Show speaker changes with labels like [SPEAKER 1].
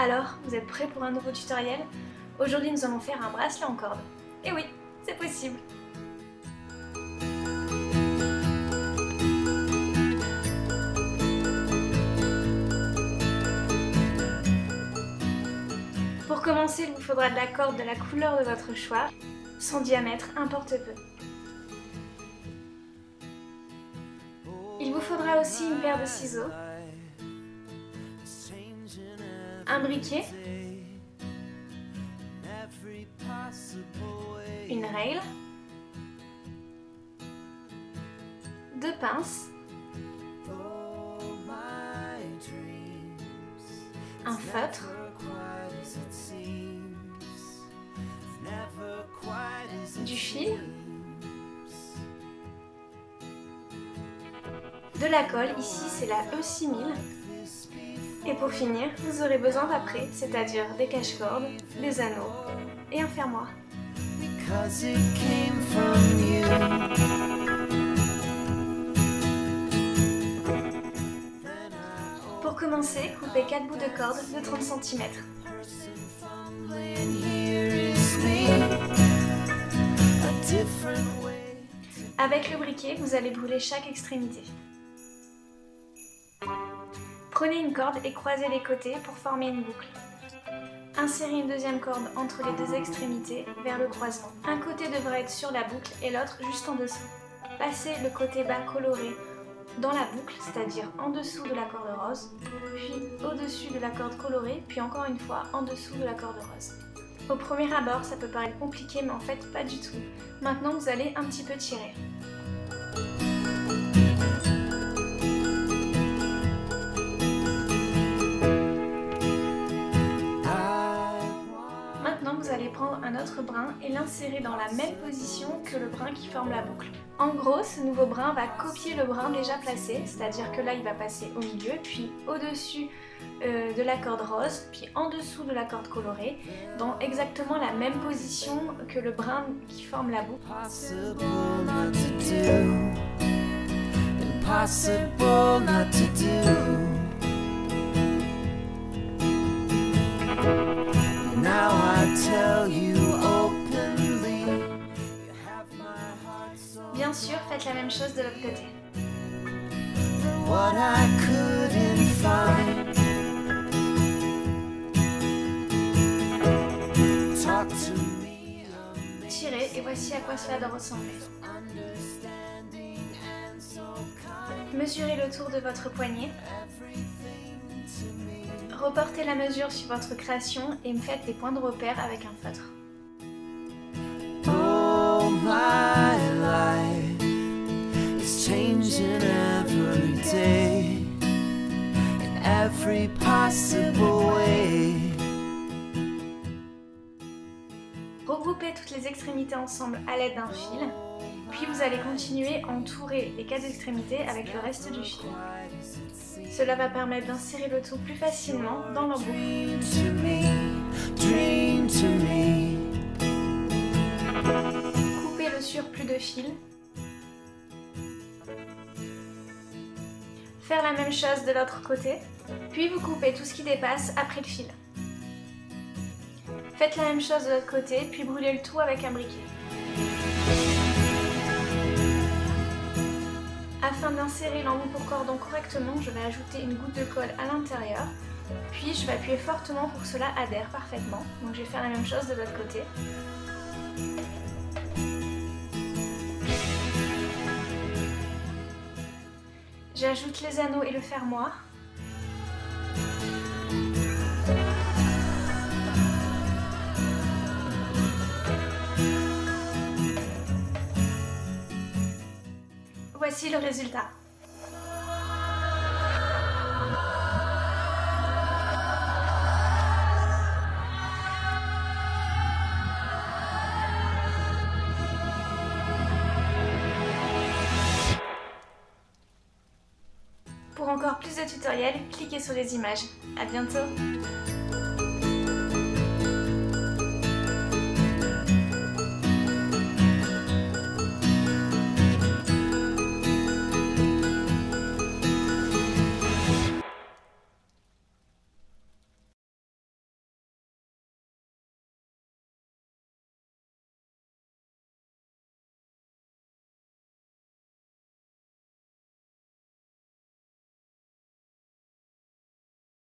[SPEAKER 1] Alors, vous êtes prêts pour un nouveau tutoriel? Aujourd'hui, nous allons faire un bracelet en corde. Et oui, c'est possible! Pour commencer, il vous faudra de la corde de la couleur de votre choix. Son diamètre importe peu. Il vous faudra aussi une paire de ciseaux, un briquet, une règle, deux pinces, un feutre, du fil, de la colle, ici c'est la E6000, et pour finir, vous aurez besoin d'après, c'est-à-dire des cache-cordes, des anneaux et un fermoir. Pour commencer, coupez 4 bouts de corde de 30 cm. Avec le briquet, vous allez brûler chaque extrémité. Prenez une corde et croisez les côtés pour former une boucle. Insérez une deuxième corde entre les deux extrémités vers le croisement. Un côté devra être sur la boucle et l'autre juste en dessous. Passez le côté bas coloré dans la boucle, c'est-à-dire en dessous de la corde rose, puis au-dessus de la corde colorée, puis encore une fois en dessous de la corde rose. Au premier abord, ça peut paraître compliqué, mais en fait pas du tout. Maintenant, vous allez un petit peu tirer. Vous allez prendre un autre brin et l'insérer dans la même position que le brin qui forme la boucle. En gros, ce nouveau brin va copier le brin déjà placé, c'est-à-dire que là il va passer au milieu, puis au-dessus de la corde rose, puis en dessous de la corde colorée, dans exactement la même position que le brin qui forme la boucle. Bien sûr, faites la même chose de l'autre côté. Tirez et voici à quoi cela doit ressembler. Mesurez le tour de votre poignet. Reportez la mesure sur votre création et me faites des points de repère avec un feutre. Oh, my life is changing every day in every possible way. Regroupez toutes les extrémités ensemble à l'aide d'un fil, puis vous allez continuer à entourer les 4 extrémités avec le reste du fil. Cela va permettre d'insérer le tout plus facilement dans l'embout. Coupez le surplus de fil. Faire la même chose de l'autre côté, puis vous coupez tout ce qui dépasse après le fil. Faites la même chose de l'autre côté, puis brûlez le tout avec un briquet. Afin d'insérer l'embout pour cordon correctement, je vais ajouter une goutte de colle à l'intérieur, puis je vais appuyer fortement pour que cela adhère parfaitement. Donc je vais faire la même chose de l'autre côté. J'ajoute les anneaux et le fermoir. Voici le résultat. Pour encore plus de tutoriels, cliquez sur les images. À bientôt!